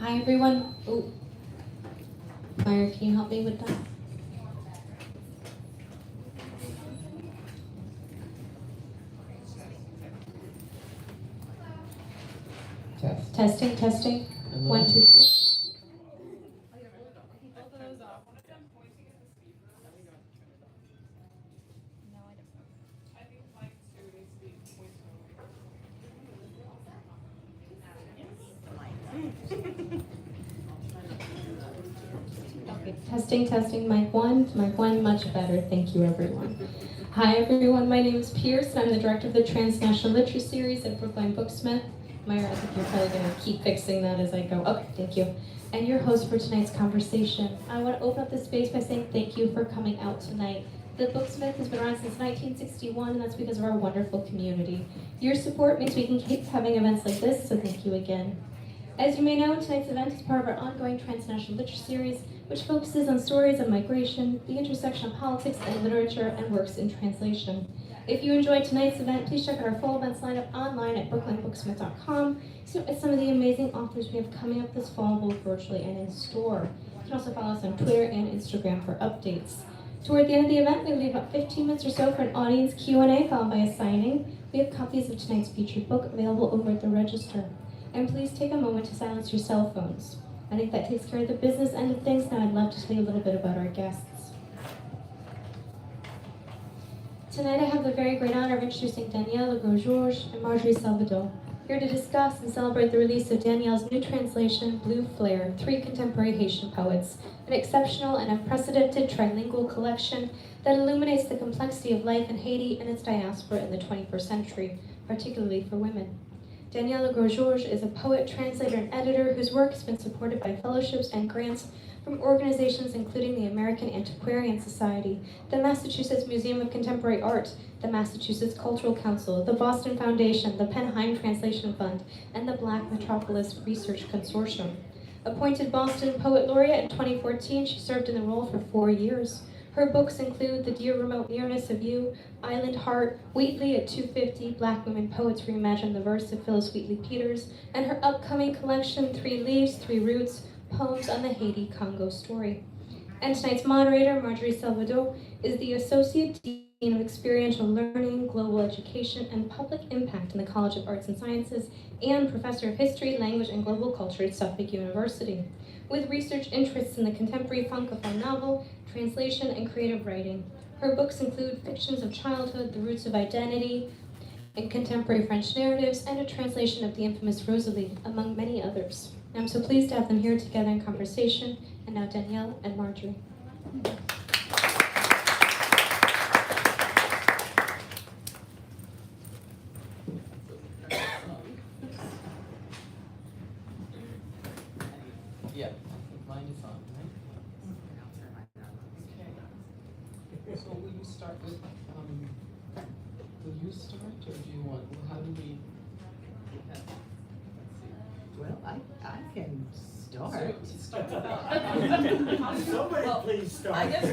Hi everyone. Oh, Myra, can you help me with that? Testing, testing. Hello? 1, 2. Okay, testing, testing. Mic 1, much better. Thank you, everyone. Hi, everyone. My name is Pierce, and I'm the director of the Transnational Literature Series at Brookline Booksmith. Myra, I think you're probably going to keep fixing that as I go. Okay, thank you. And your host for tonight's conversation. I want to open up the space by saying thank you for coming out tonight. The Booksmith has been around since 1961, and that's because of our wonderful community. Your support means we can keep having events like this, so thank you again. As you may know, tonight's event is part of our ongoing Transnational Literature Series, which focuses on stories of migration, the intersection of politics and literature, and works in translation. If you enjoyed tonight's event, please check out our full events lineup online at brooklinebooksmith.com. So some of the amazing authors we have coming up this fall, both virtually and in store. You can also follow us on Twitter and Instagram for updates. Toward the end of the event, we will leave about 15 minutes or so for an audience Q&A followed by a signing. We have copies of tonight's featured book available over at the register. And please take a moment to silence your cell phones. I think that takes care of the business end of things. Now I'd love to tell you a little bit about our guests. Tonight I have the very great honor of introducing Danielle, Legros, and Marjorie Salvodon, here to discuss and celebrate the release of Danielle's new translation, Blue Flare, 3 Contemporary Haitian Poets, an exceptional and unprecedented trilingual collection that illuminates the complexity of life in Haiti and its diaspora in the 21st century, particularly for women. Danielle Legros is a poet, translator, and editor whose work has been supported by fellowships and grants from organizations including the American Antiquarian Society, the Massachusetts Museum of Contemporary Art, the Massachusetts Cultural Council, the Boston Foundation, the Penheim Translation Fund, and the Black Metropolis Research Consortium. Appointed Boston Poet Laureate in 2014, she served in the role for 4 years. Her books include The Dear Remote Nearness of You, Island Heart, Wheatley at 250, Black Women Poets Reimagine the Verse of Phyllis Wheatley Peters, and her upcoming collection, 3 Leaves, 3 Roots, Poems on the Haiti-Congo Story. And tonight's moderator, Marjorie Salvodon, is the Associate Dean of Experiential Learning, Global Education, and Public Impact in the College of Arts and Sciences, and Professor of History, Language, and Global Culture at Suffolk University, with research interests in the contemporary francophone novel, translation, and creative writing. Her books include Fictions of Childhood, The Roots of Identity, and Contemporary French Narratives, and a translation of the infamous Rosalie, among many others. I'm so pleased to have them here together in conversation. And now Danielle and Marjorie. Yeah, I think mine is on, right? Okay. So will you start with, will you start, or do you want, how do we? Let's see. Well, I can start. Somebody please start. I guess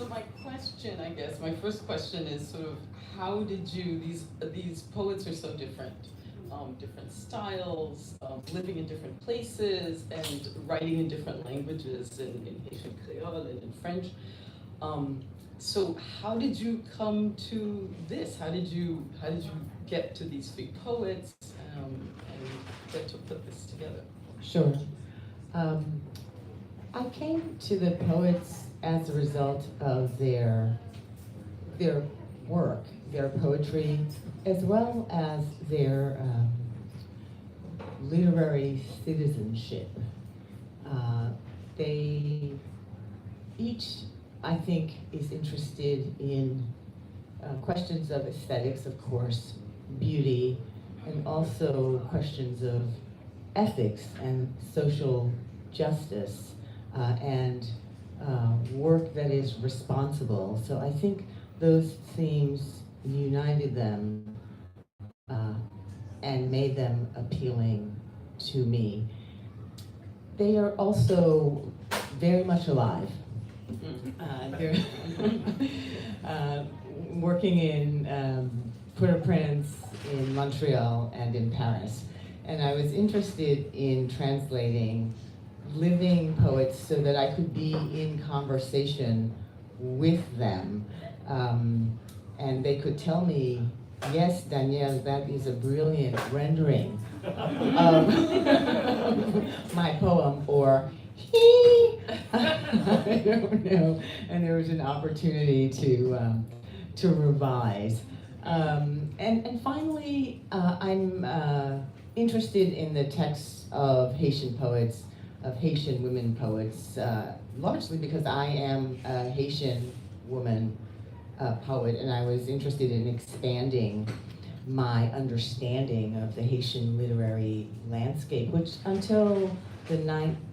my question, my first question is sort of, how did you, these poets are so different. Different styles, living in different places, and writing in different languages, in Haitian Creole and in French. So how did you come to this? How did you get to these 3 poets and get to put this together? Sure. I came to the poets as a result of their work, their poetry, as well as their literary citizenship. They each, I think, is interested in questions of aesthetics, of course, beauty, and also questions of ethics and social justice and work that is responsible. So I think those themes united them and made them appealing to me. They are also very much alive. They're working in Port-au-Prince, in Montreal, and in Paris. And I was interested in translating living poets so that I could be in conversation with them. And they could tell me, yes, Danielle, that is a brilliant rendering of my poem, or I don't know. And there was an opportunity to revise. And finally, I'm interested in the texts of Haitian poets, of Haitian women poets, largely because I am a Haitian woman poet, and I was interested in expanding my understanding of the Haitian literary landscape, which until the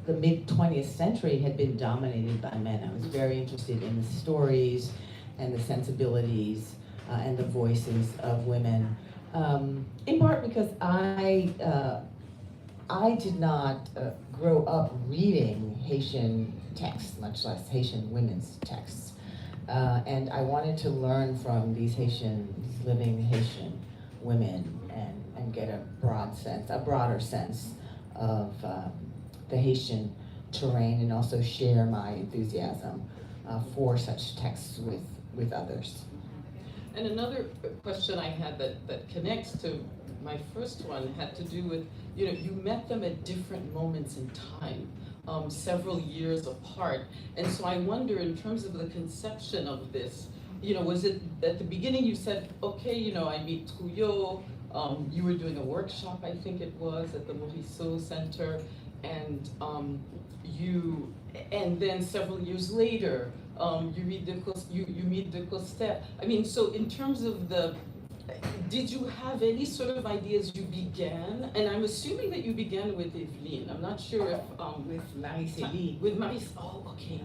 mid-20th century had been dominated by men. I was very interested in the stories and the sensibilities and the voices of women, in part because I did not grow up reading Haitian texts, much less Haitian women's texts. And I wanted to learn from these living Haitian women and get a broader sense of the Haitian terrain, and also share my enthusiasm for such texts with others. And another question I had that connects to my first one had to do with, you met them at different moments in time, several years apart. And so I wonder, in terms of the conception of this, was it at the beginning you said, okay, I meet Trouillot, you were doing a workshop, I think it was, at the Morisseau Center, and and then several years later, you meet de Coster. I mean, so in terms of did you have any sort of ideas you began? And I'm assuming that you began with Evelyne. I'm not sure if with Marie-Célie. With Marie. Oh, okay.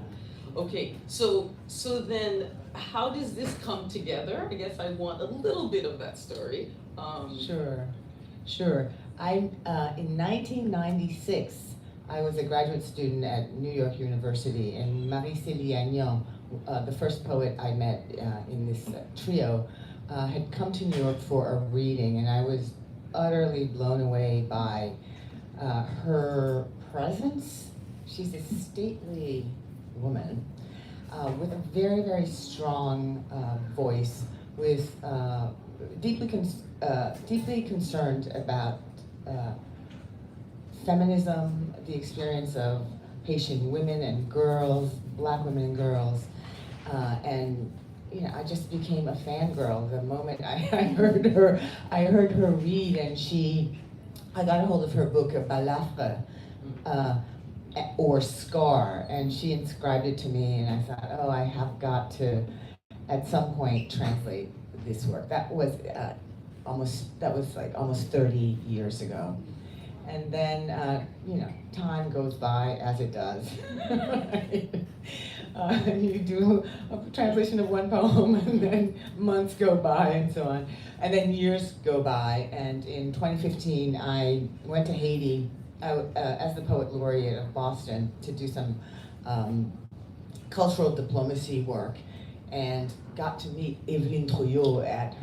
Okay. So then, how does this come together? I guess I want a little bit of that story. Sure. In 1996, I was a graduate student at New York University, and Marie-Célie Agnon, the first poet I met in this trio, had come to New York for a reading, and I was utterly blown away by her presence. She's a stately woman with a very, very strong voice, with deeply concerned about feminism, the experience of Haitian women and girls, Black women and girls, and I just became a fangirl the moment I heard her read, and I got a hold of her book, Balafre, or Scar, and she inscribed it to me, and I thought, oh, I have got to, at some point, translate this work. That was like almost 30 years ago. And then, time goes by as it does. You do a translation of one poem, and then months go by, and so on. And then years go by, and in 2015, I went to Haiti as the Poet Laureate of Boston to do some cultural diplomacy work, and got to meet Evelyne Trouillot at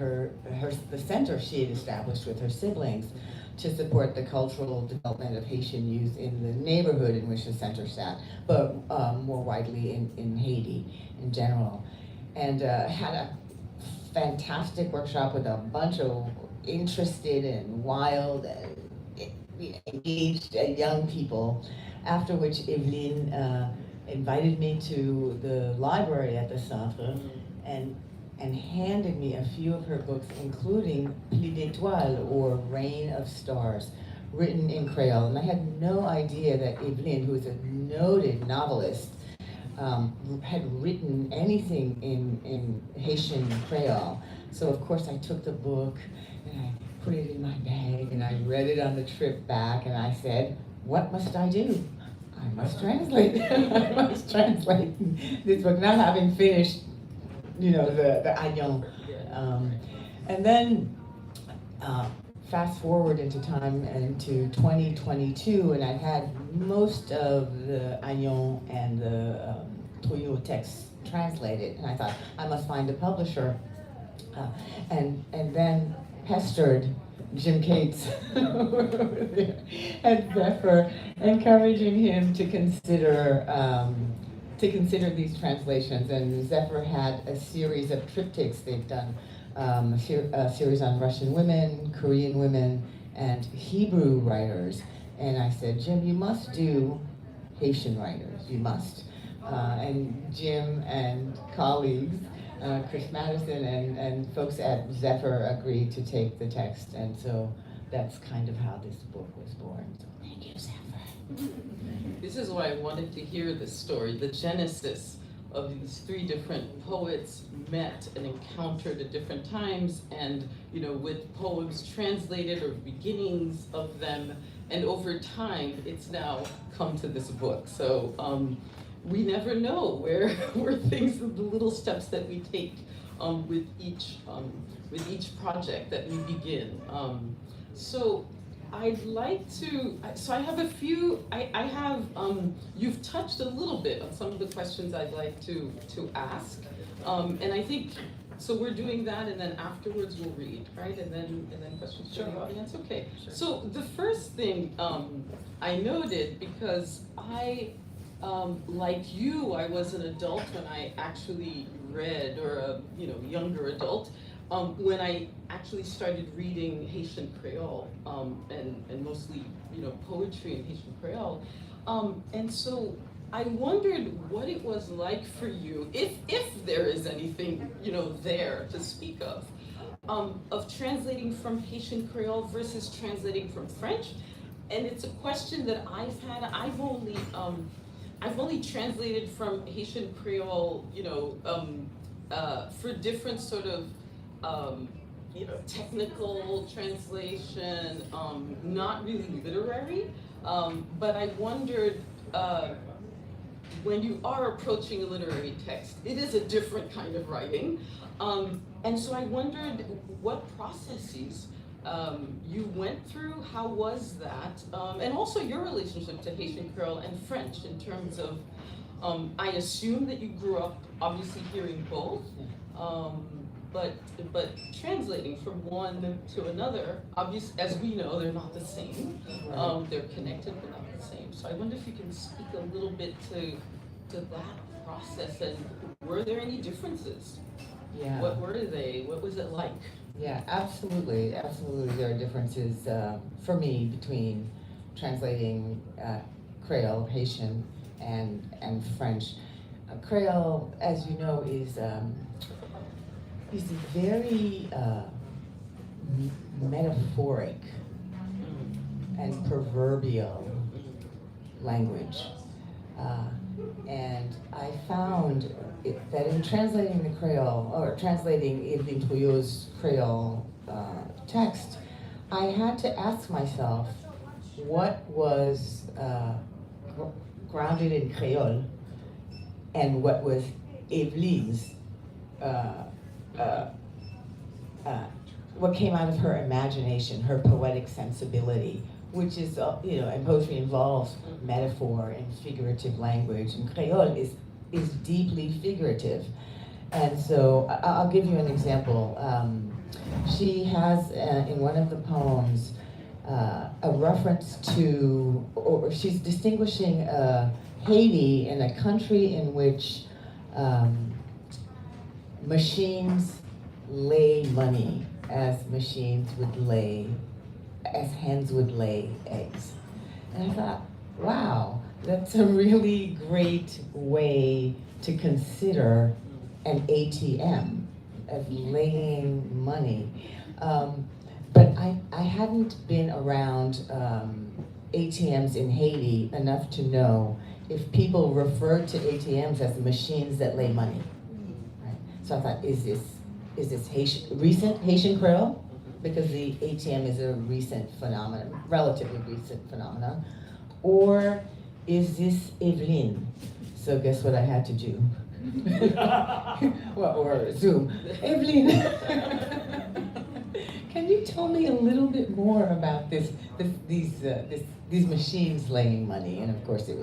the center she had established with her siblings to support the cultural development of Haitian youth in the neighborhood in which the center sat, but more widely in Haiti in general. And had a fantastic workshop with a bunch of interested and wild and engaged young people, after which Evelyne invited me to the library at the Centre and handed me a few of her books, including Pluie d'étoiles, or Rain of Stars, written in Creole. And I had no idea that Evelyne, who is a noted novelist, had written anything in Haitian Creole. So of course I took the book and I put it in my bag and I read it on the trip back, and I said, what must I do? I must translate. I must translate this book, not having finished the Agnon. And then fast forward into time and into 2022, and I've had most of the Agnon and the Trouillot texts translated, and I thought I must find a publisher, and then pestered Jim Cates at Zephyr, encouraging him to consider these translations. And Zephyr had a series of triptychs. They've done a series on Russian women, Korean women, and Hebrew writers. And I said, Jim, you must do Haitian writers. You must. And Jim and colleagues, Chris Madison and folks at Zephyr agreed to take the text. And so that's kind of how this book was born. So thank you, Zephyr. This is why I wanted to hear this story, the genesis of these three different poets met and encountered at different times, and with poems translated or beginnings of them, and over time it's now come to this book. So we never know where things, the little steps that we take with each project that we begin. So I'd like to, so I have a few, I have, you've touched a little bit on some of the questions I'd like to ask. And I think, so we're doing that, and then afterwards we'll read, right? And then questions from the audience, okay. Sure. So the first thing I noted, because I, like you, I was an adult when I actually read, or a younger adult, when I actually started reading Haitian Creole, and mostly poetry in Haitian Creole, and so I wondered what it was like for you, if there is anything there to speak of translating from Haitian Creole versus translating from French. And it's a question that I've had. I've only translated from Haitian Creole, for different sort of technical translation, not really literary. But I wondered, when you are approaching a literary text, it is a different kind of writing. And so I wondered what processes you went through, how was that? And also your relationship to Haitian Creole and French in terms of, I assume that you grew up obviously hearing both, but translating from one to another, obviously, as we know, they're not the same. They're connected but not the same. So I wonder if you can speak a little bit to that process, and were there any differences? Yeah. What were they? What was it like? Yeah, absolutely. Absolutely, there are differences for me between translating Creole, Haitian, and French. Creole, as you know, is very metaphoric and proverbial language. And I found that in translating the Creole, or translating Evelyn Trouillot's Creole text, I had to ask myself what was grounded in Creole and what was Evelyn's, what came out of her imagination, her poetic sensibility, which is, and poetry involves metaphor and figurative language, and Creole is deeply figurative. And so I'll give you an example. She has, in one of the poems, a reference to, or she's distinguishing Haiti in a country in which machines lay money as machines would lay, as hens would lay eggs. And I thought, wow, that's a really great way to consider an ATM as laying money. But I hadn't been around ATMs in Haiti enough to know if people referred to ATMs as machines that lay money. Right? So I thought, is this recent Haitian Creole? Because the ATM is a recent phenomenon, relatively recent phenomenon. Or is this Evelyn? So guess what I had to do? Well, or Zoom. Evelyn, can you tell me a little bit more about these machines laying money? And of course, it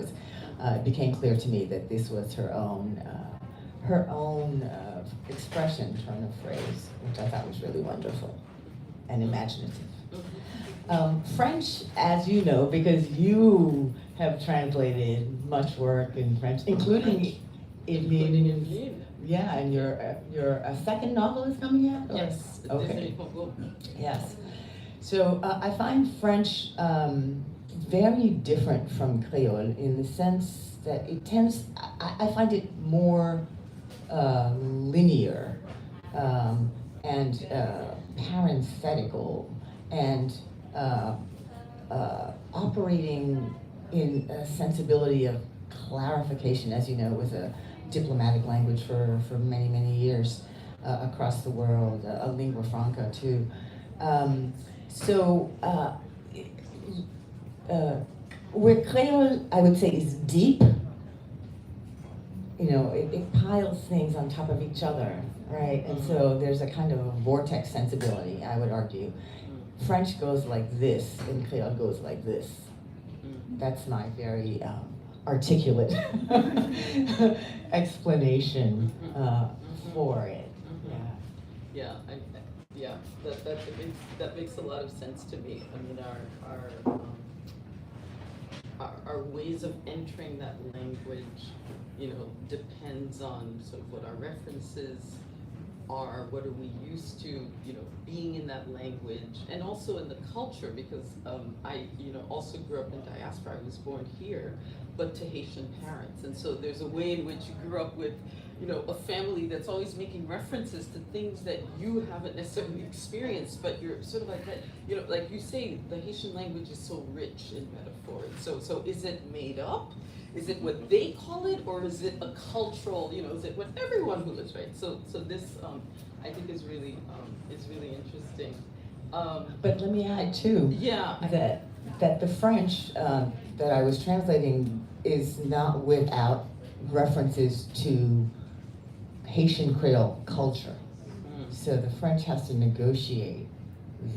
became clear to me that this was her own expression, turn of phrase, which I thought was really wonderful and imaginative. French, as you know, because you have translated much work in French, including Including Evelyn's. Evelyn. Yeah, and your second novel is coming out? Or- Yes. Okay. Yes. So I find French very different from Creole in the sense that it tends, I find it more linear and parenthetical and operating in a sensibility of clarification. As you know, it was a diplomatic language for many, many years across the world, a lingua franca too. Where Creole, I would say, is deep, you know, it piles things on top of each other, right? And so there's a kind of a vortex sensibility, I would argue. French goes like this, and Creole goes like this. That's my very articulate explanation for it. Yeah, that makes a lot of sense to me. I mean, our ways of entering that language, you know, depends on sort of what our references are, what are we used to, you know, being in that language, and also in the culture, because I, you know, also grew up in diaspora. I was born here, but to Haitian parents, and so there's a way in which you grew up with, you know, a family that's always making references to things that you haven't necessarily experienced, but you're sort of like that, you know, like you say, the Haitian language is so rich in metaphor. So is it made up? Is it what they call it, or is it a cultural, you know, is it what everyone who lives, right? So this, I think is really interesting. But let me add too, Yeah. that the French that I was translating is not without references to Haitian Creole culture. So the French has to negotiate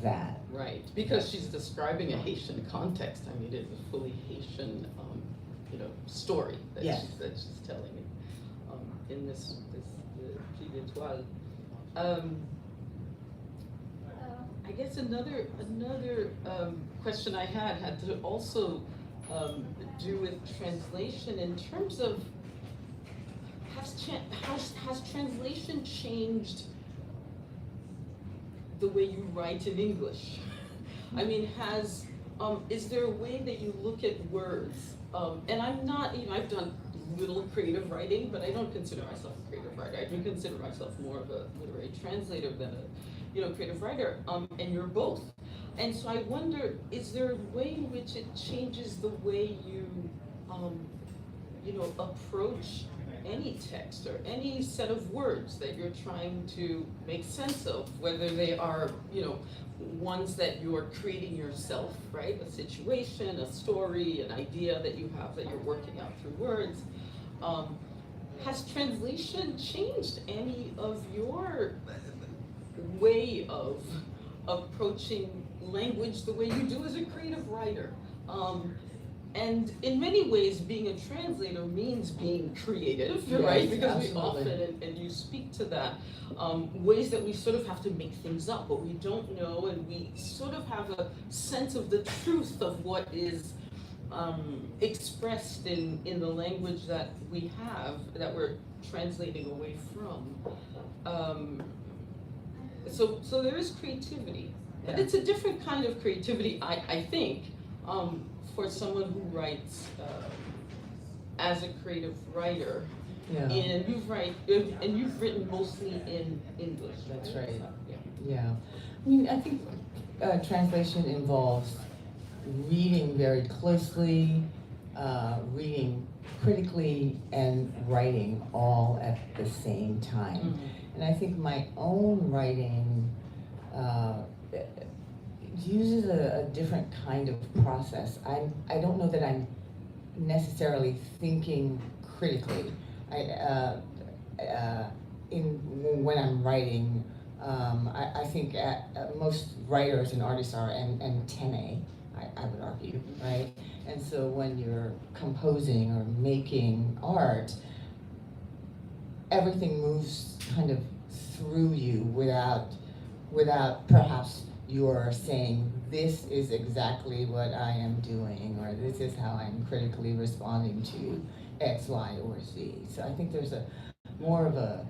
that. Right, because she's describing a Haitian context. I mean, it's a fully Haitian, you know, story that she's telling in this Pied d'Etoile. I guess another question I had to also do with translation in terms of has translation changed the way you write in English? I mean, is there a way that you look at words? And I'm not, you know, I've done little creative writing, but I don't consider myself a creative writer. I do consider myself more of a literary translator than a, you know, creative writer. And you're both. And so I wonder, is there a way in which it changes the way you, you know, approach any text or any set of words that you're trying to make sense of, whether they are, you know, ones that you're creating yourself, right? A situation, a story, an idea that you have that you're working out through words. Has translation changed any of your way of approaching language the way you do as a creative writer? And in many ways, being a translator means being creative, right? Because absolutely. we often, and you speak to that, ways that we sort of have to make things up, but we don't know, and we sort of have a sense of the truth of what is expressed in the language that we have, that we're translating away from. So there is creativity, but it's a different kind of creativity, I think, for someone who writes as a creative writer. Yeah. And you've written mostly in English. That's right. Yeah. Yeah. I mean, I think translation involves reading very closely, reading critically, and writing all at the same time. Mm-hmm. And I think my own writing uses a different kind of process. I don't know that I'm necessarily thinking critically. When I'm writing, I think most writers and artists are antennae, I would argue, right? And so when you're composing or making art, everything moves kind of through you without perhaps you're saying, this is exactly what I am doing, or this is how I'm critically responding to X, Y, or Z. So I think there's more of a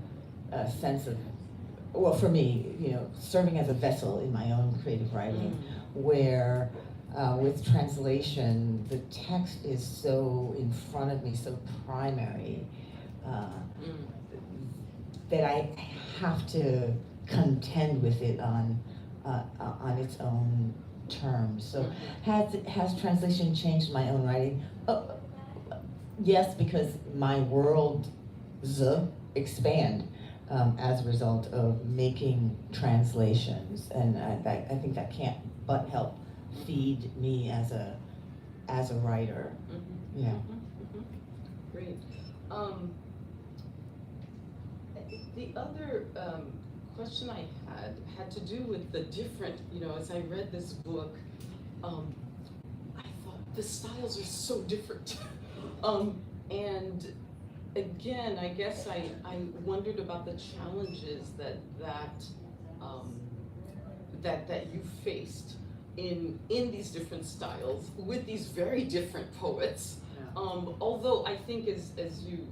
sense of, well, for me, serving as a vessel in my own creative writing, where with translation, the text is so in front of me, so primary, that I have to contend with it on its own terms. So has translation changed my own writing? Yes, because my worlds expand as a result of making translations, and I think that can't but help feed me as a writer. Yeah. Great. The other question I had to do with the different, as I read this book, I thought the styles are so different. And again, I guess I wondered about the challenges that you faced in these different styles with these very different poets. Although I think, as you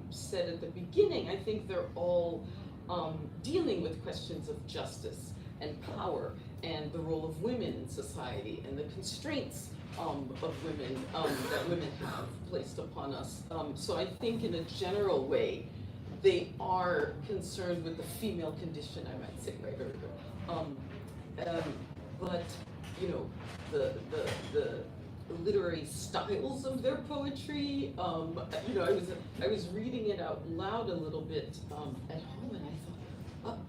said at the beginning, I think they're all dealing with questions of justice and power and the role of women in society and the constraints of women that women have placed upon us. So I think in a general way, they are concerned with the female condition, I might say, right? But the literary styles of their poetry, I was reading it out loud a little bit at home, and I thought,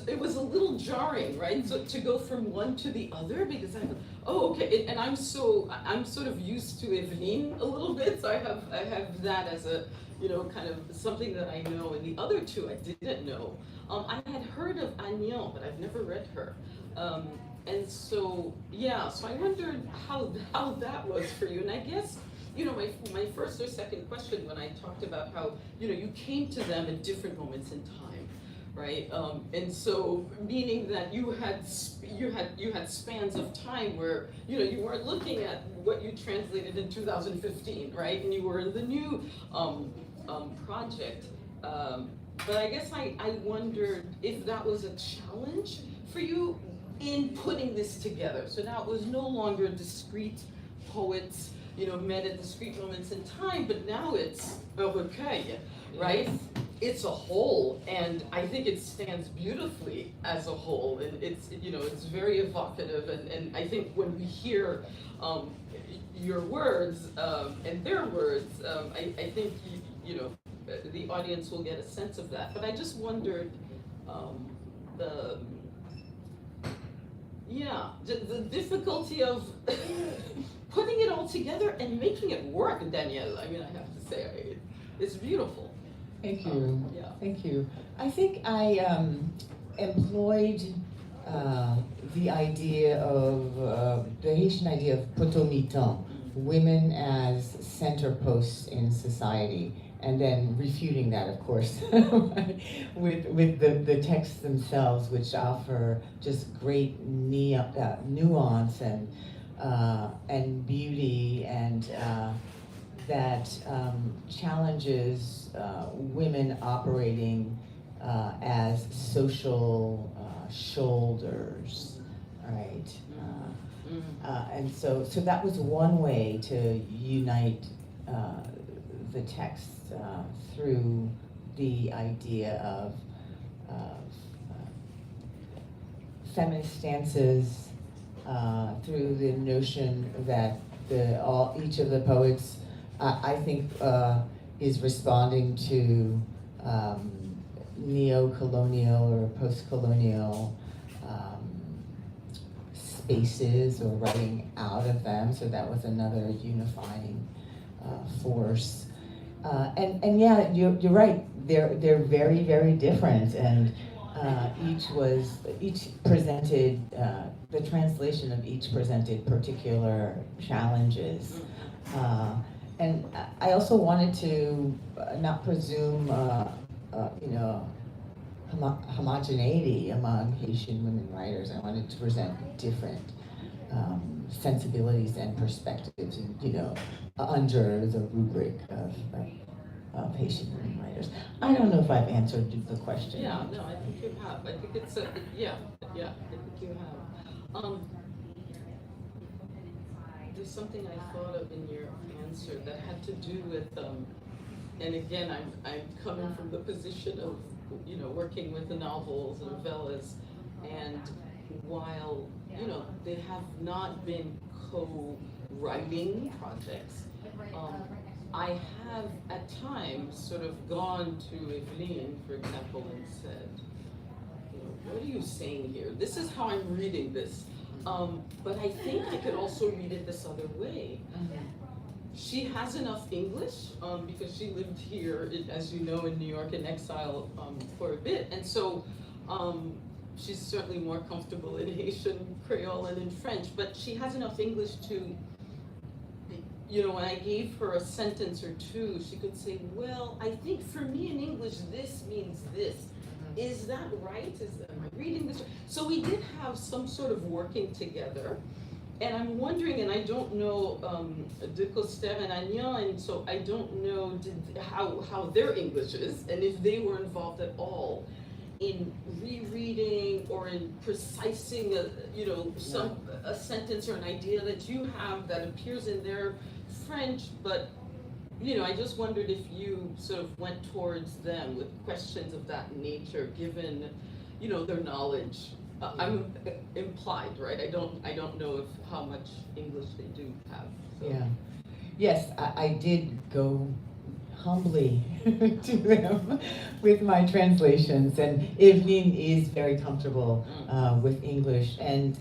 it was a little jarring, right? So to go from one to the other, because I thought, oh, okay, and I'm sort of used to Evelyn a little bit, so I have that as a, kind of something that I know, and the other two I didn't know. I had heard of Agnon, but I've never read her. And so, so I wondered how that was for you. And I guess, my first or second question when I talked about how, you came to them at different moments in time, right? And so, meaning that you had spans of time where, you weren't looking at what you translated in 2015, right? And you were in the new project. But I guess I wondered if that was a challenge for you in putting this together. So now it was no longer discrete poets, met at discrete moments in time, but now it's, right? It's a whole, and I think it stands beautifully as a whole, and it's, it's very evocative, and I think when we hear your words and their words, I think, the audience will get a sense of that. But I just wondered, the difficulty of putting it all together and making it work, Danielle. I mean, I have to say, it's beautiful. Thank you. Thank you. I think I employed the idea of, the Haitian idea of potomitan, women as center posts in society, and then refuting that, of course, with the texts themselves, which offer just great nuance and beauty, and that challenges women operating as social shoulders, right? And so that was one way to unite the text through the idea of feminist stances, through the notion that each of the poets, I think, is responding to neo-colonial or post-colonial spaces, or writing out of them. So that was another unifying force. And yeah, you're right. They're very, very different, and each presented, the translation of each presented particular challenges. And I also wanted to not presume, homogeneity among Haitian women writers. I wanted to present different sensibilities and perspectives, under the rubric of Haitian women writers. I don't know if I've answered the question. Yeah, no, I think you have. I think it's I think you have. There's something I thought of in your answer that had to do with, and again, I'm coming from the position of, working with the novels and novellas, and while, they have not been co-writing projects, I have at times sort of gone to Evelyn, for example, and said, what are you saying here? This is how I'm reading this. But I think I could also read it this other way. She has enough English because she lived here, as you know, in New York in exile for a bit. And so she's certainly more comfortable in Haitian Creole and in French, but she has enough English to, when I gave her a sentence or two, she could say, well, I think for me in English, this means this. Is that right? Am I reading this? So we did have some sort of working together. And I'm wondering, and I don't know De Coster and Agnan, and so I don't know how their English is, and if they were involved at all in rereading or in precising a sentence or an idea that you have that appears in their French, but I just wondered if you sort of went towards them with questions of that nature, given, their knowledge. I'm implied, right? I don't know how much English they do have. So. Yeah. Yes, I did go humbly to them with my translations, and Evelyn is very comfortable with English, and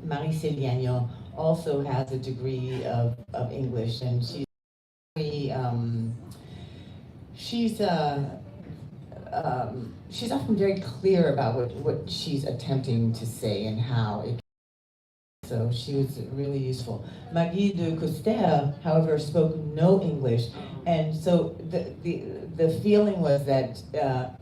Marie-Céline Gagnon also has a degree of English, and she's often very clear about what she's attempting to say and how it. So she was really useful. Maggie de Coster, however, spoke no English, and so the feeling was that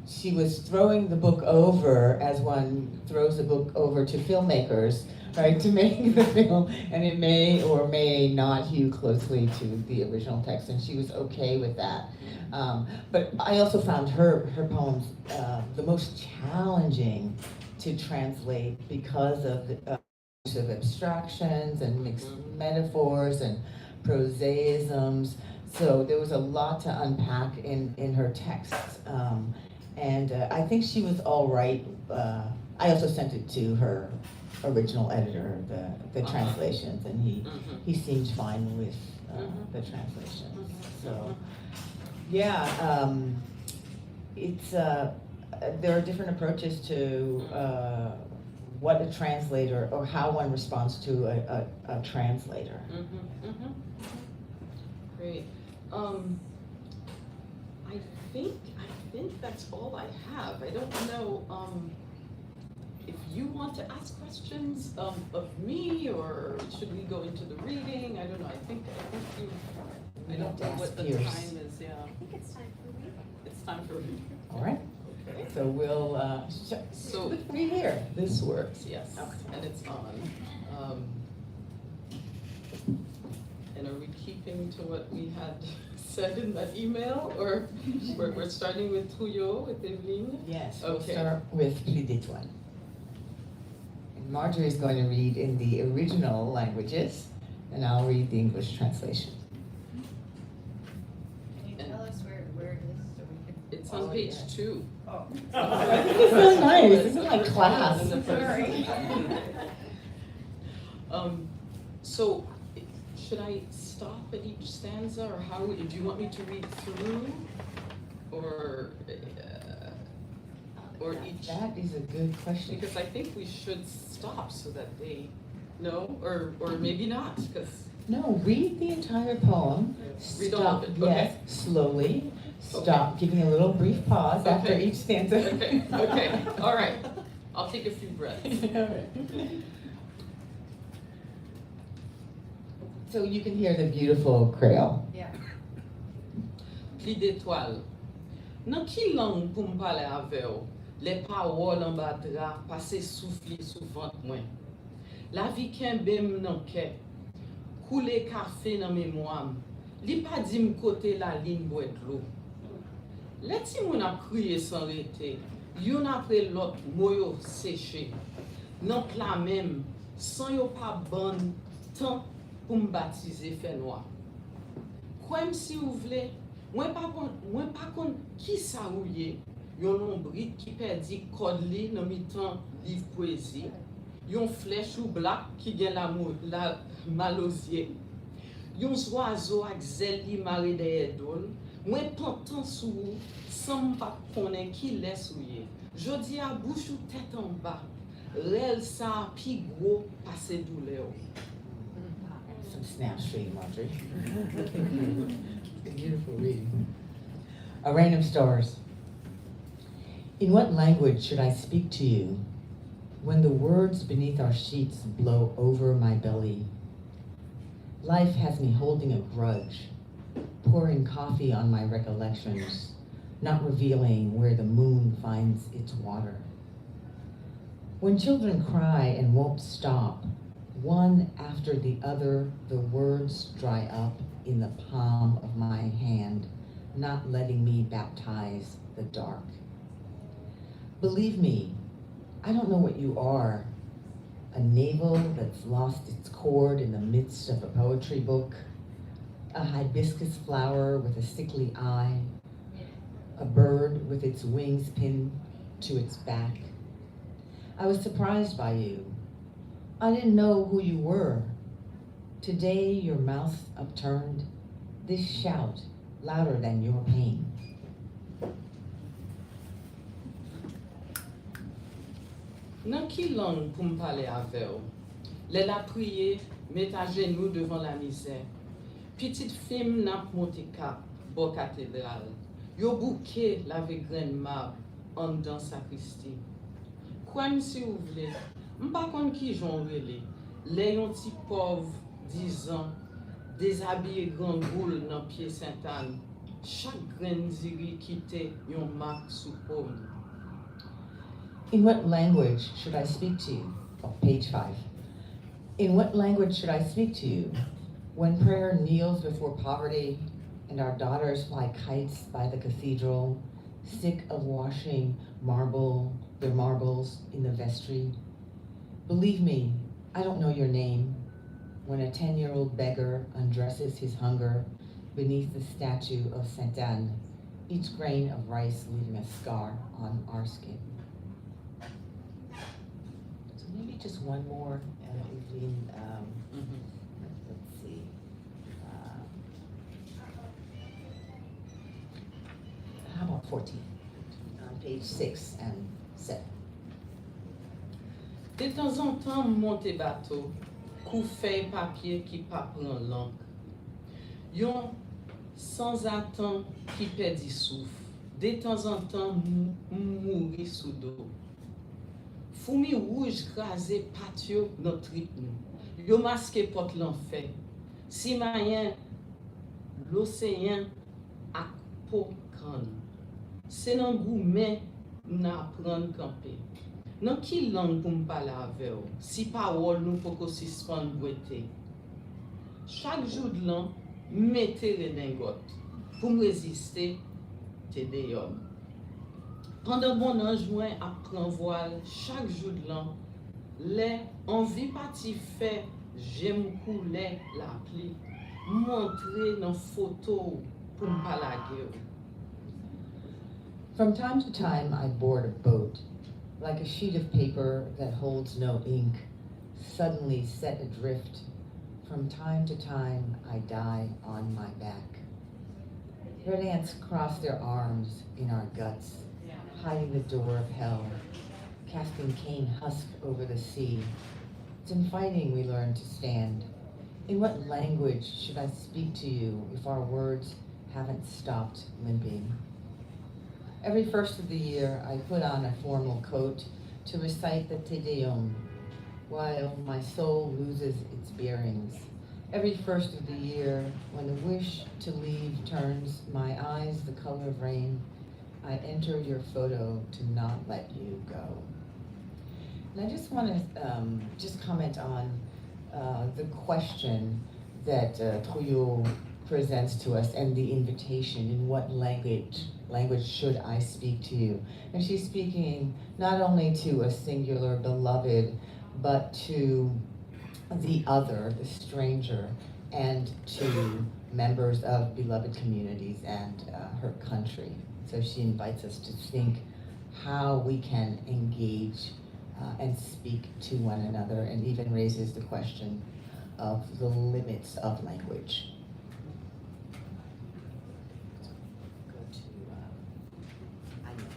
she was throwing the book over as one throws a book over to filmmakers, right, to make the film, and it may or may not hew closely to the original text, and she was okay with that. But I also found her poems the most challenging to translate because of the use of abstractions and mixed metaphors and prosaisms. So there was a lot to unpack in her texts. And I think she was all right. I also sent it to her original editor, the translations, and he seemed fine with the translations. So yeah, it's there are different approaches to what a translator or how one responds to a translator. Great. I think that's all I have. I don't know if you want to ask questions of me, or should we go into the reading? I don't know. I think you. I don't know what the time is. Yeah. I think it's time for reading. It's time for reading. All right. Okay. So we'll read here. This works. Yes. Okay. And it's on. And are we keeping to what we had said in that email, or we're starting with Trouillot, with Evelyn? Yes. Okay. We'll start with Plus d'Étoiles. And Marjorie is going to read in the original languages, and I'll read the English translation. Can you tell us where it is so we can? It's on page 2. Oh. It's so nice. This is like class. Sorry. So, should I stop at each stanza, or how, do you want me to read through, or each? That is a good question. Because I think we should stop so that they know, or maybe not, because. No, read the entire poem. Read all of Stop, it, okay. yes, slowly. Stop, giving a little brief pause after Okay. each stanza. Okay, all right. I'll take a few breaths. All right. So you can hear the beautiful Creole. Yeah. Pli d'étoile. Nan ki lang pou m'pale ave ou? les paroles en bas drap, passer souffler sous ventre moi. La vie kembe m nan ke, koule café dans mémoire. Li pa di m kote la ligne boit l'eau. Les ti moun a crié sans rete, yon après l'autre moyo séché. Nan plat même, sans yo pas bon temps pour me baptiser fait noir. Quoi si vous voulez, moi pas kon qui ça ou ye, yon nombril qui perdi code li nan mi-temps livre poésie, yon flèche ou black qui gen la malosier, yon oiseau ak zel li mare de edol, moi pantan sou sans pas konnen qui laisse ou ye. Jodi a bouche ou tête en bas, rel sa pi gros passe douleur. Some snaps for you, Marjorie. Beautiful reading. A rain of stars. In what language should I speak to you when the words beneath our sheets blow over my belly? Life has me holding a grudge, pouring coffee on my recollections, not revealing where the moon finds its water. When children cry and won't stop, one after the other, the words dry up in the palm of my hand, not letting me baptize the dark. Believe me, I don't know what you are. A navel that's lost its cord in the midst of a poetry book, a hibiscus flower with a sickly eye, a bird with its wings pinned to its back. I was surprised by you. I didn't know who you were. Today, your mouth upturned, this shout louder than your pain. Nan ki langue pour me parler avec vous? Les la prier, mettre à genoux devant la misère. Petite femme n'a monté cap, bo cathédrale. Yo bouquet lave grain marbre en dans sacristie. Quoi si vous voulez? M'pa kon ki jon rele. Les yon ti pauvre 10 ans, déshabillé grand boule dans pied Sainte-Anne. Chaque grain diri quitte yon marque sous paume. In what language should I speak to you? Oh, page 5. In what language should I speak to you when prayer kneels before poverty and our daughters fly kites by the cathedral, sick of washing their marbles in the vestry? Believe me, I don't know your name. When a 10-year-old beggar undresses his hunger beneath the statue of Sainte Anne, each grain of rice leaving a scar on our skin. So maybe just one more, Evelyn, let's see. How about 14? On page 6 and 7. De temps en temps, monte bateau, kou feuille papier qui pa pran langue. Yon sans attendre qui perdit souffle. De temps en temps, mourir sous d'eau. Fourmi rouge crasé patio notre rythme. Yo masqué porte l'enfer. Si mayen, l'océan a po crâne. C'est nan goumen n'a prendre camper. Nan ki langue pour me parler avec vous? Si parole nous faut qu'on suspende boiter. Chaque jour de l'an, mettez redingote pour me résister, te déyom. Pendant bon ange, moi apprend voile chaque jour de l'an. Les envie parti fait, j'aime couler la pli. Montrer nos photos pour me parler. From time to time, I board a boat, like a sheet of paper that holds no ink, suddenly set adrift. From time to time, I die on my back. Red ants cross their arms in our guts, hiding the door of hell, casting cane husk over the sea. It's in fighting we learn to stand. In what language should I speak to you if our words haven't stopped limping? Every first of the year, I put on a formal coat to recite the Te Deum, while my soul loses its bearings. Every first of the year, when the wish to leave turns my eyes the color of rain, I enter your photo to not let you go. And I just want to just comment on the question that Trouillot presents to us and the invitation, in what language should I speak to you? And she's speaking not only to a singular beloved, but to the other, the stranger, and to members of beloved communities and her country. So she invites us to think how we can engage and speak to one another, and even raises the question of the limits of language. Go to Anya.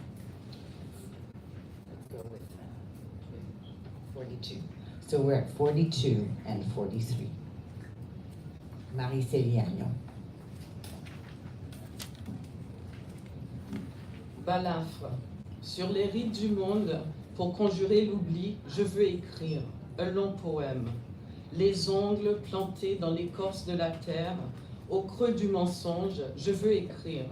Let's go with 42. So we're at 42 and 43. Marie-Célie Agnon. Balafre. Sur les rides du monde, pour conjurer l'oubli, je veux écrire un long poème. Les ongles plantés dans l'écorce de la terre, au creux du mensonge, je veux écrire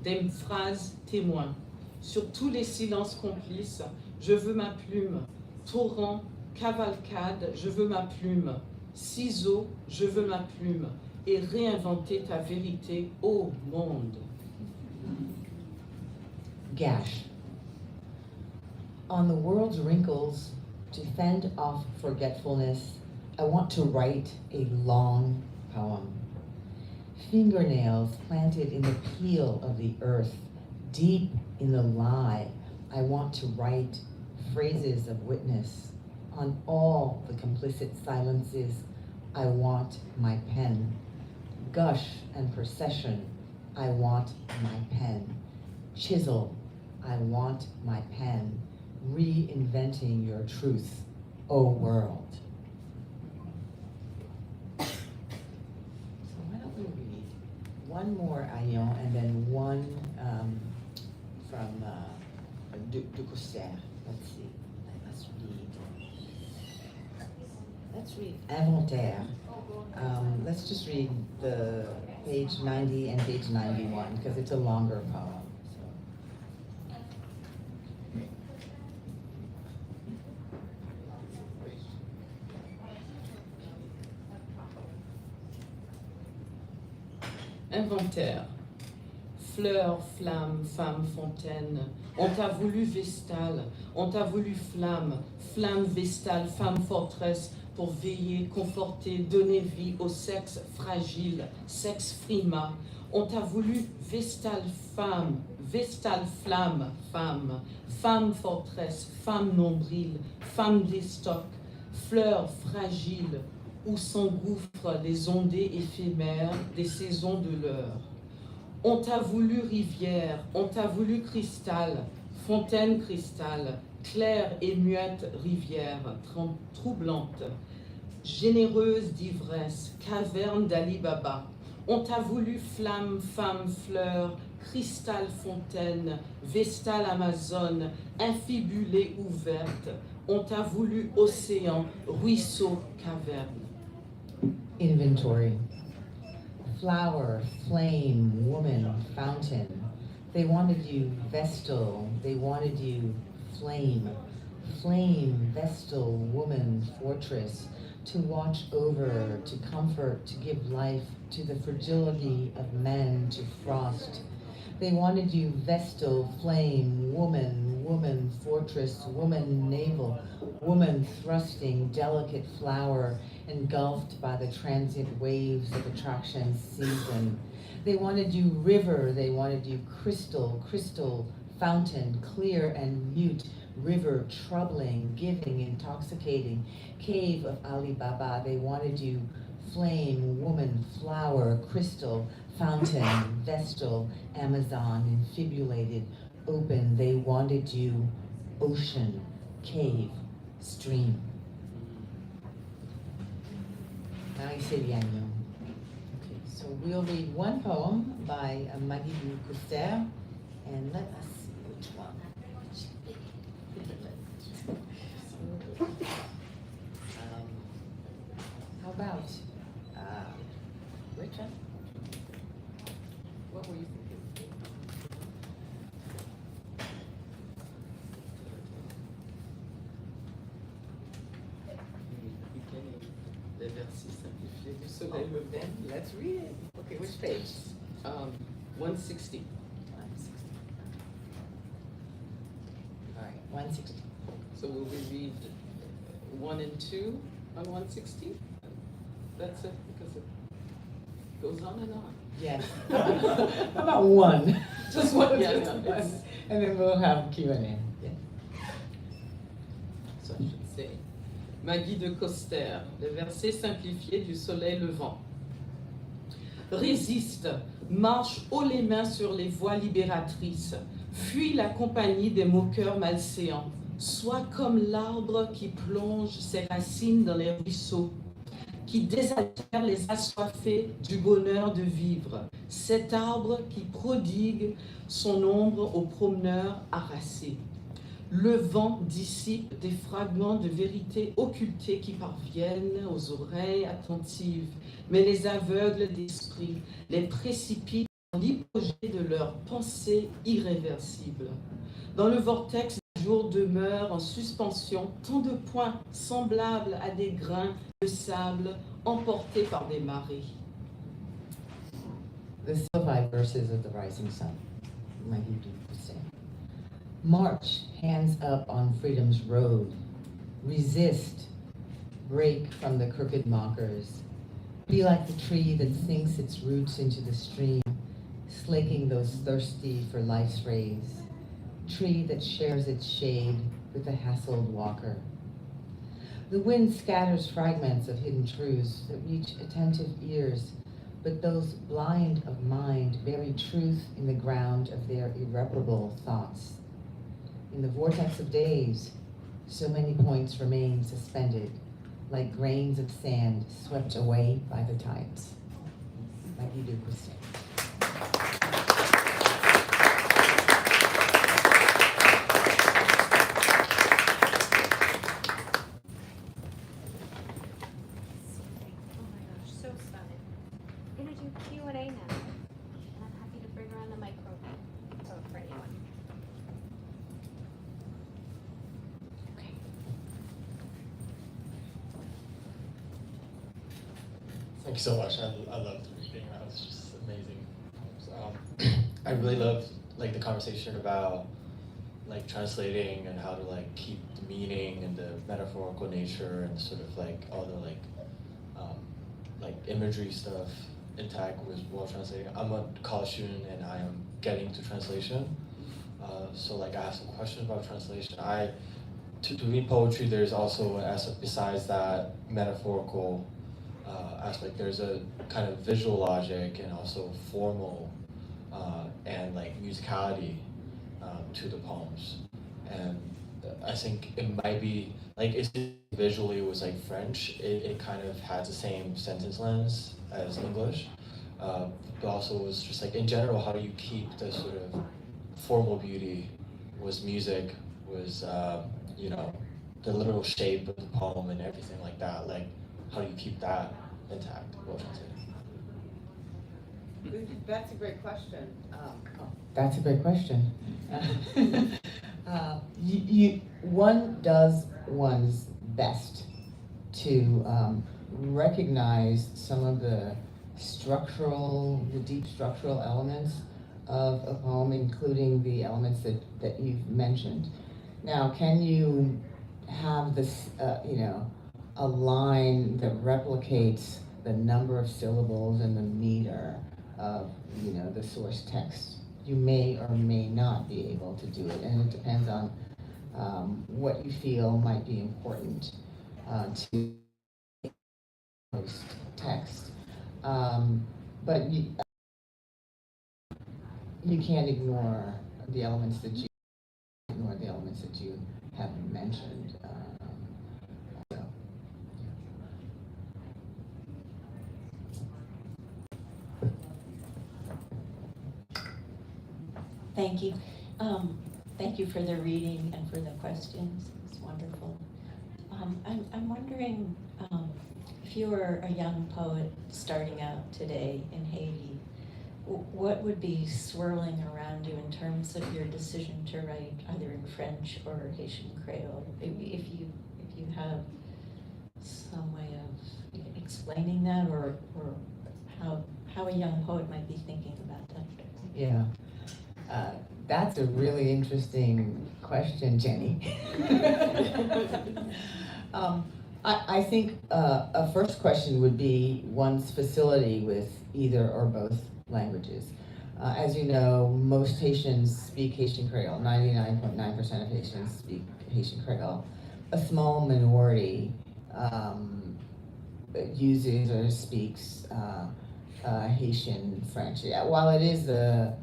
des phrases témoins. Sur tous les silences complices, je veux ma plume. Torrent, cavalcade, je veux ma plume. Ciseaux, je veux ma plume. Et réinventer ta vérité au monde. Gash. On the world's wrinkles, to fend off forgetfulness, I want to write a long poem. Fingernails planted in the peel of the earth, deep in the lie, I want to write phrases of witness. On all the complicit silences, I want my pen. Gush and procession, I want my pen. Chisel, I want my pen. Reinventing your truth, O world. So why don't we read one more Agnon and then one from Ducousser. Let's see. Let's read Inventaire. Let's just read the page 90 and page 91 because it's a longer poem. Inventaire. Fleurs, flammes, femme, fontaine. On t'a voulu Vestale, on t'a voulu flamme, flamme Vestale, femme forteresse, pour veiller, conforter, donner vie au sexe fragile, sexe frima. On t'a voulu Vestale femme, Vestale flamme, femme, femme forteresse, femme nombril, femme des stocks, fleurs fragiles, où s'engouffrent les ondées éphémères des saisons de l'heure. On t'a voulu rivière, on t'a voulu cristal, fontaine cristal, claire et muette rivière, troublante, généreuse d'ivresse, caverne d'Ali Baba. On t'a voulu flamme, femme, fleur, cristal, fontaine, vestale amazone, infibulée ouverte. On t'a voulu océan, ruisseau, caverne. Inventory. Flower, flame, woman, fountain. They wanted you vestal, they wanted you flame. Flame, vestal, woman, fortress. To watch over, to comfort, to give life to the fragility of men, to frost. They wanted you vestal, flame, woman, woman, fortress, woman, navel, woman, thrusting, delicate flower, engulfed by the transient waves of attraction season. They wanted you river, they wanted you crystal, crystal, fountain, clear and mute, river, troubling, giving, intoxicating, cave of Ali Baba. They wanted you flame, woman, flower, crystal, fountain, vestal, Amazon, infibulated, open. They wanted you ocean, cave, stream. Marie-Célie Agnon. Okay, so we'll read one poem by Maggie Ducousser, and let us see which one. How about Richard? What were you thinking? du soleil levant. Let's read it. Okay, which page? 160. All right, 160. So will we read 1 and 2 on 160? That's it, because it goes on and on. Yes. How about one? Just one, yeah, Just yeah, one. And then we'll have Q&A. Yeah. So I should say. Maggie de Coster, le verset simplifié du soleil levant. Résiste, marche haut les mains sur les voies libératrices, fuis la compagnie des moqueurs malséants, sois comme l'arbre qui plonge ses racines dans les ruisseaux, qui désaltère les assoiffés du bonheur de vivre, cet arbre qui prodigue son ombre aux promeneurs harassés. Le vent dissipe des fragments de vérité occultés qui parviennent aux oreilles attentives, mais les aveugles d'esprit les précipitent dans l'hypogée de leurs pensées irréversibles. Dans le vortex du jour demeure en suspension tant de points semblables à des grains de sable emportés par des marées. The 5 verses of the rising sun. Maggie de Coster. March, hands up on freedom's road. Resist, break from the crooked mockers. Be like the tree that sinks its roots into the stream, slaking those thirsty for life's rays. Tree that shares its shade with the hassled walker. The wind scatters fragments of hidden truths that reach attentive ears, but those blind of mind bury truth in the ground of their irreparable thoughts. In the vortex of days, so many points remain suspended, like grains of sand swept away by the tides. Maggie de Coster. Oh my gosh, so stunning. We're gonna do Q&A now. And I'm happy to bring around the microphone for anyone. Okay. Thank you so much. I loved reading. That was just amazing. I really loved like the conversation about like translating and how to like keep the meaning and the metaphorical nature and sort of like all the like imagery stuff intact was well translated. I'm a college student and I am getting to translation. So like I have some questions about translation. To read poetry, there's also an aspect besides that metaphorical aspect. There's a kind of visual logic and also formal and like musicality to the poems. And I think it might be like it's visually it was like French. It kind of has the same sentence lens as English, but also it was just like in general, how do you keep the sort of formal beauty? Was music, was you know, the literal shape of the poem and everything like that. Like, how do you keep that intact? What should I say? That's a great question. That's a great question. One does one's best to recognize some of the deep structural elements of a poem, including the elements that you've mentioned. Now, can you have this, a line that replicates the number of syllables and the meter of, the source text? You may or may not be able to do it, and it depends on what you feel might be important to post text. But you can't ignore the elements that you have mentioned. So. Thank you. Thank you for the reading and for the questions. It's wonderful. I'm wondering if you were a young poet starting out today in Haiti, what would be swirling around you in terms of your decision to write either in French or Haitian Creole? If you have some way of explaining that, or how a young poet might be thinking about that? Yeah. That's a really interesting question, Jenny. I think a first question would be one's facility with either or both languages. As you know, most Haitians speak Haitian Creole. 99.9% of Haitians speak Haitian Creole. A small minority uses or speaks Haitian French. Yeah, while it is the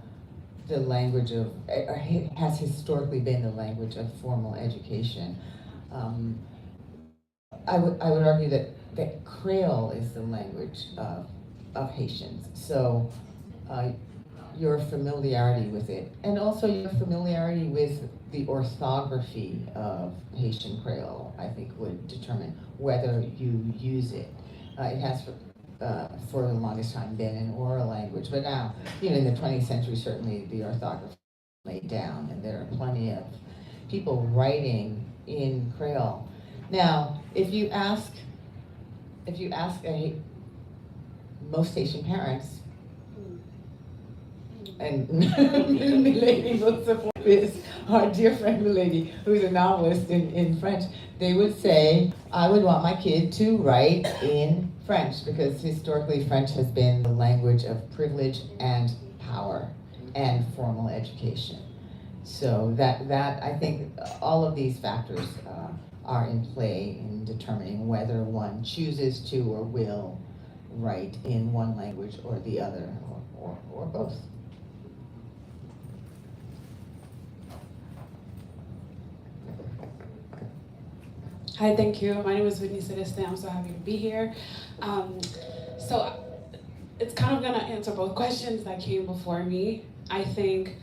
language of, it has historically been the language of formal education, I would argue that Creole is the language of Haitians. So your familiarity with it, and also your familiarity with the orthography of Haitian Creole, I think would determine whether you use it. It has for the longest time been an oral language, but now, in the 20th century, certainly the orthography laid down, and there are plenty of people writing in Creole. Now, if you ask most Haitian parents, and Milady will support this, our dear friend Milady, who's a novelist in French, they would say, I would want my kid to write in French, because historically French has been the language of privilege and power and formal education. So that I think all of these factors are in play in determining whether one chooses to or will write in one language or the other, or both. Hi, thank you. My name is Whitney Celestin. I'm so happy to be here. So it's kind of gonna answer both questions that came before me. I think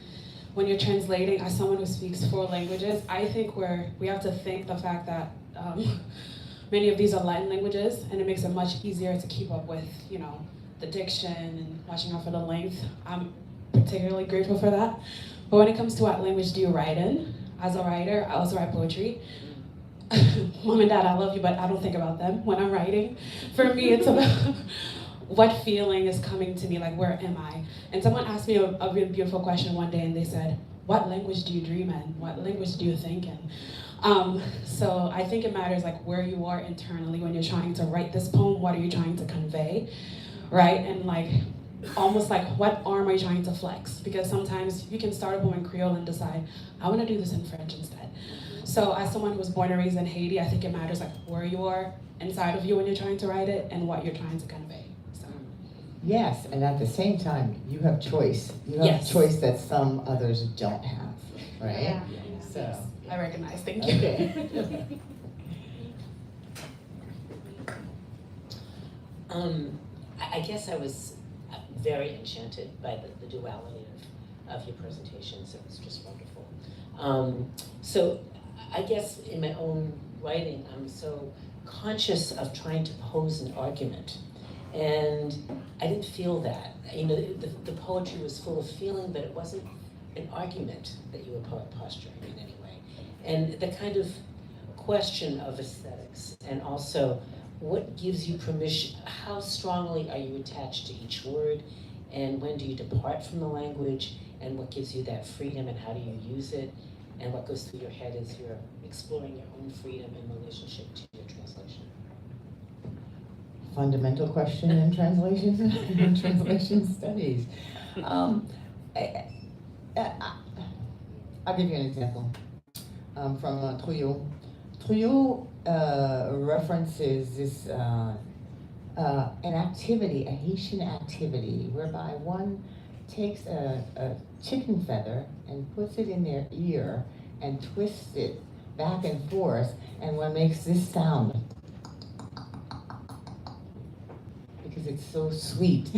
when you're translating, as someone who speaks 4 languages, I think we have to think the fact that many of these are Latin languages, and it makes it much easier to keep up with, the diction and watching out for the length. I'm particularly grateful for that. But when it comes to what language do you write in, as a writer, I also write poetry. Mom and Dad, I love you, but I don't think about them when I'm writing. For me, it's about what feeling is coming to me, like where am I? And someone asked me a really beautiful question one day, and they said, what language do you dream in? What language do you think in? So I think it matters like where you are internally when you're trying to write this poem. What are you trying to convey, right? And like almost like what arm are you trying to flex? Because sometimes you can start a poem in Creole and decide, I want to do this in French instead. So as someone who was born and raised in Haiti, I think it matters like where you are inside of you when you're trying to write it and what you're trying to convey. So. Yes, and at the same time, you have choice. You have choice that some others don't have, right? Yeah. So. Yes, I recognize. Thank you. Okay. I guess I was very enchanted by the duality of your presentations. It was just wonderful. So I guess in my own writing, I'm so conscious of trying to pose an argument. And I didn't feel that. The poetry was full of feeling, but it wasn't an argument that you were posturing in any way. And the kind of question of aesthetics, and also what gives you permission, how strongly are you attached to each word, and when do you depart from the language, and what gives you that freedom, and how do you use it, and what goes through your head as you're exploring your own freedom in relationship to your translation. Fundamental question in translation studies. I'll give you an example from Trouillot. Trouillot references this an activity, a Haitian activity, whereby one takes a chicken feather and puts it in their ear and twists it back and forth, and one makes this sound. Because it's so sweet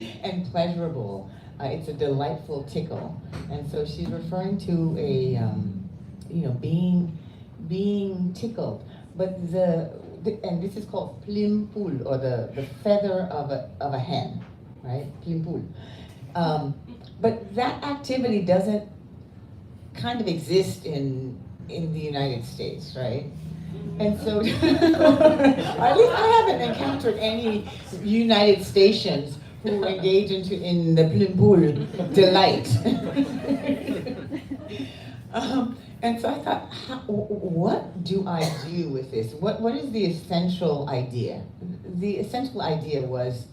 and pleasurable. It's a delightful tickle. And so she's referring to a, being tickled. But and this is called plim poule, or the feather of a hen, right? Plim poule. But that activity doesn't kind of exist in the United States, right? And so, or at least I haven't encountered any United Stations who engage in the plein boule delight. And so I thought, what do I do with this? What is the essential idea? The essential idea was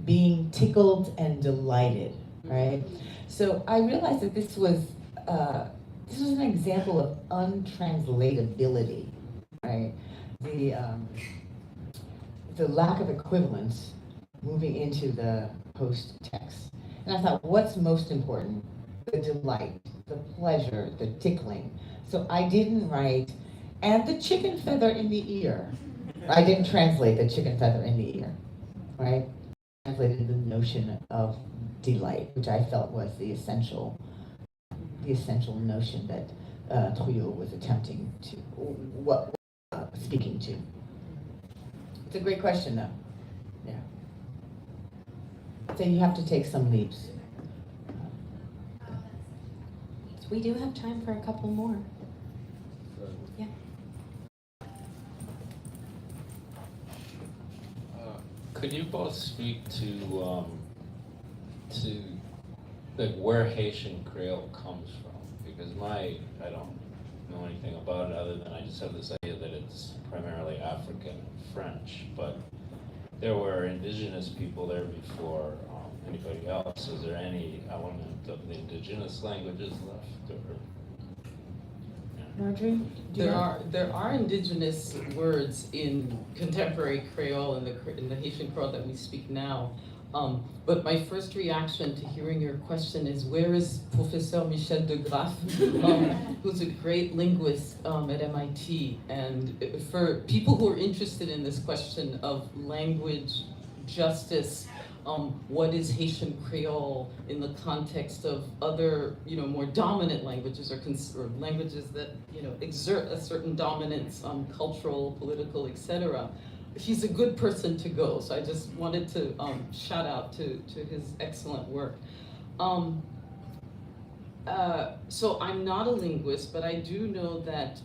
being tickled and delighted, right? So I realized that this was an example of untranslatability, right? The lack of equivalence moving into the post-text. And I thought, what's most important? The delight, the pleasure, the tickling. So I didn't write, and the chicken feather in the ear. I didn't translate the chicken feather in the ear, right? I translated the notion of delight, which I felt was the essential notion that Trouillot was attempting to, speaking to. It's a great question, though. Yeah. So you have to take some leaps. We do have time for a couple more. Yeah. Could you both speak to like where Haitian Creole comes from? Because I don't know anything about it other than I just have this idea that it's primarily African and French, but there were indigenous people there before anybody else. Is there any element of the indigenous languages left? Or, Marjorie? There are indigenous words in contemporary Creole and in the Haitian Creole that we speak now. But my first reaction to hearing your question is, where is Professor Michel de Graff, who's a great linguist at MIT? And for people who are interested in this question of language justice, what is Haitian Creole in the context of other, more dominant languages or languages that, exert a certain dominance, cultural, political, etc. He's a good person to go. So I just wanted to shout out to his excellent work. So I'm not a linguist, but I do know that,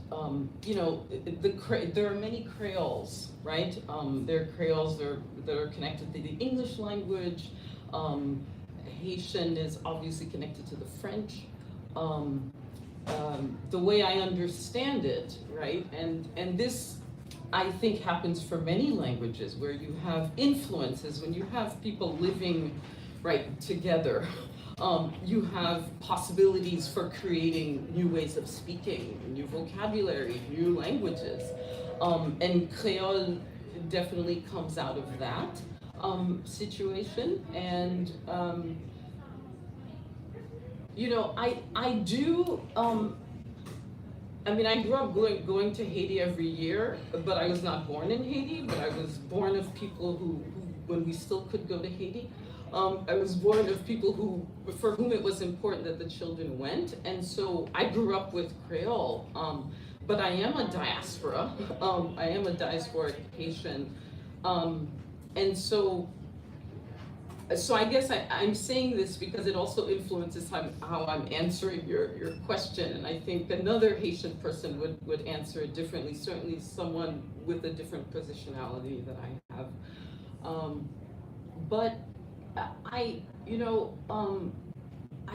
there are many Creoles, right? There are Creoles that are connected to the English language. Haitian is obviously connected to the French. The way I understand it, right? And this, I think, happens for many languages where you have influences, when you have people living right together. You have possibilities for creating new ways of speaking, new vocabulary, new languages. And Creole definitely comes out of that situation. And, I do, I grew up going to Haiti every year, but I was not born in Haiti, but I was born of people who when we still could go to Haiti. I was born of people for whom it was important that the children went, and so I grew up with Creole. But I am a diaspora. I am a diasporic Haitian, and so I guess I'm saying this because it also influences how I'm answering your question, and I think another Haitian person would answer it differently. Certainly, someone with a different positionality that I have, but. I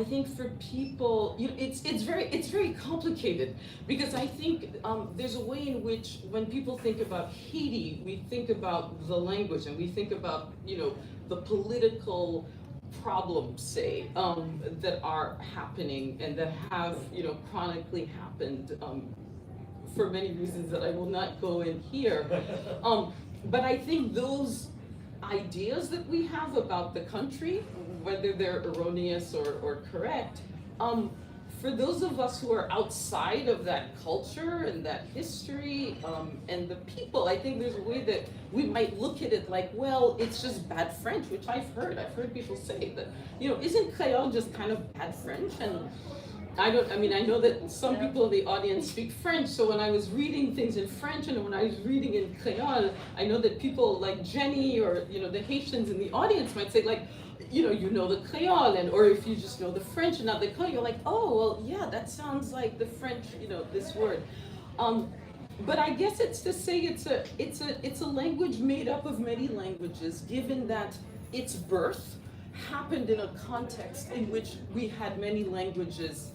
think for people, it's very complicated, because I think there's a way in which when people think about Haiti, we think about the language and we think about the political problems, say, that are happening and that have chronically happened for many reasons that I will not go in here. But I think those ideas that we have about the country, whether they're erroneous or correct, for those of us who are outside of that culture and that history and the people, I think there's a way that we might look at it like, well, it's just bad French, which I've heard people say that, isn't Creole just kind of bad French? And I know that some people in the audience speak French, so when I was reading things in French and when I was reading in Creole, I know that people like Jenny or, the Haitians in the audience might say, like, you know the Creole, or if you just know the French and not the Creole, you're like, oh, well, yeah, that sounds like the French, this word. But I guess it's to say it's a language made up of many languages, given that its birth happened in a context in which we had many languages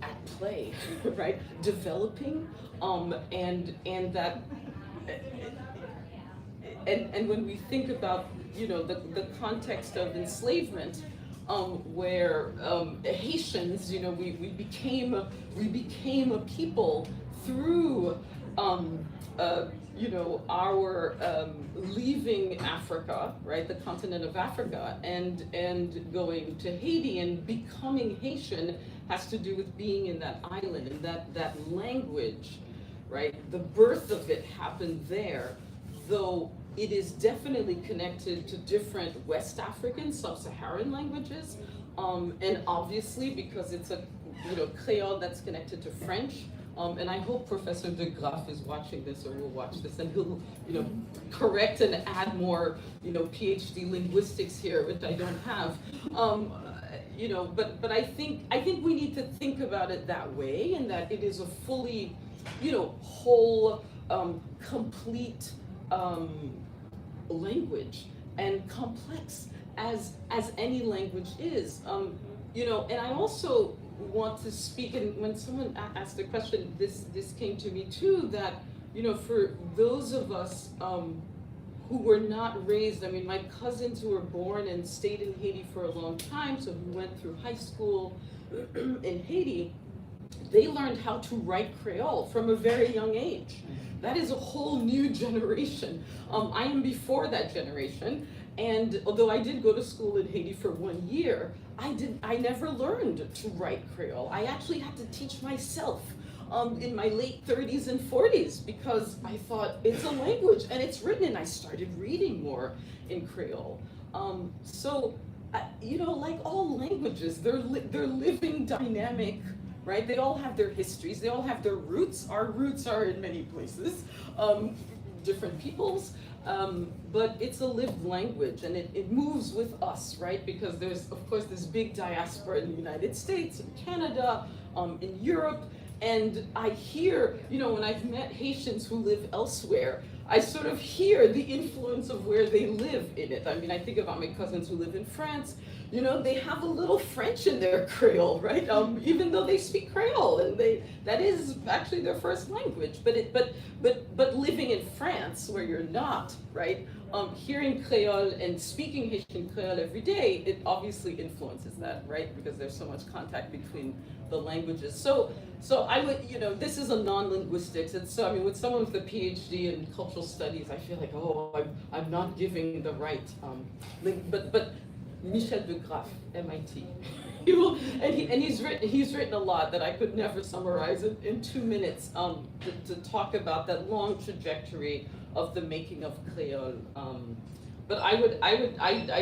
at play, right? Developing, and that, and when we think about, you know, the context of enslavement, where Haitians, you know, we became a people through, you know, our leaving Africa, right, the continent of Africa, and going to Haiti, and becoming Haitian has to do with being in that island, and that language, right, the birth of it happened there, though it is definitely connected to different West African, sub-Saharan languages, and obviously because it's a, you know, Creole that's connected to French, and I hope Professor de Graaf is watching this, or will watch this, and he'll, you know, correct and add more, you know, PhD linguistics here, which I don't have, you know, but I think we need to think about it that way, and that it is a fully, you know, whole, complete language, and complex as any language is, you know. And I also want to speak, and when someone asked the question, this came to me too, that, you know, for those of us who were not raised, I mean, my cousins who were born and stayed in Haiti for a long time, so who went through high school in Haiti, they learned how to write Creole from a very young age. That is a whole new generation. I am before that generation, and although I did go to school in Haiti for 1 year, I never learned to write Creole. I actually had to teach myself in my late 30s and 40s, because I thought it's a language and it's written, and I started reading more in Creole. So, you know, like all languages, they're living, dynamic, right? They all have their histories, they all have their roots. Our roots are in many places, different peoples, but it's a lived language, and it moves with us, right? Because there's, of course, this big diaspora in the United States, in Canada, in Europe, and I hear, you know, when I've met Haitians who live elsewhere, I sort of hear the influence of where they live in it. I mean, I think about my cousins who live in France. You know, they have a little French in their Creole, right? Even though they speak Creole, and that is actually their first language. But living in France, where you're not, right? Hearing Creole and speaking Haitian Creole every day, it obviously influences that, right? Because there's so much contact between the languages. So I would, you know, this is a non-linguistics, and so I mean, with someone with a PhD in cultural studies, I feel like, oh, I'm not giving the right, but Michel de Graaf, MIT. He will, and he's written a lot that I could never summarize in 2 minutes, to talk about that long trajectory of the making of Creole. But I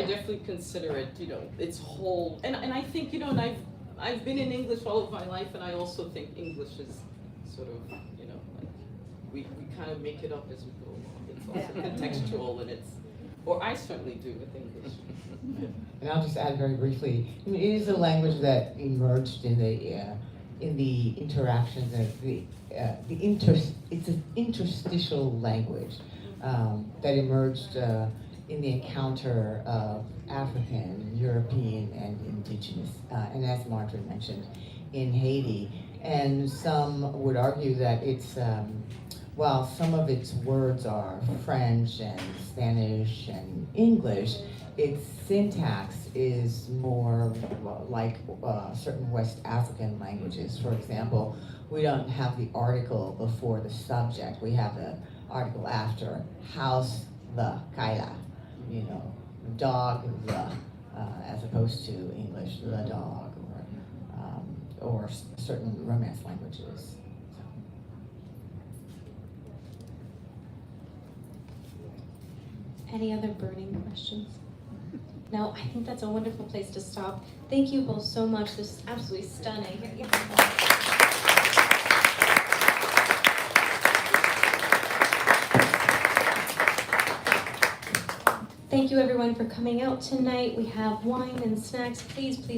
definitely consider it, you know, its whole, and I think, you know, and I've been in English all of my life, and I also think English is sort of, you know, like we kind of make it up as we go along. It's also contextual, and it's, or I certainly do with English. And I'll just add very briefly, I mean, it is a language that emerged in the interactions of it's an interstitial language that emerged in the encounter of African, European, and indigenous, and as Marjorie mentioned, in Haiti. And some would argue that it's, while some of its words are French and Spanish and English, its syntax is more like certain West African languages. For example, we don't have the article before the subject. We have the article after. House, the, kaila, you know, dog, the, as opposed to English, the dog, or certain Romance languages. Any other burning questions? No, I think that's a wonderful place to stop. Thank you both so much. This is absolutely stunning. Thank you everyone for coming out tonight. We have wine and snacks. Please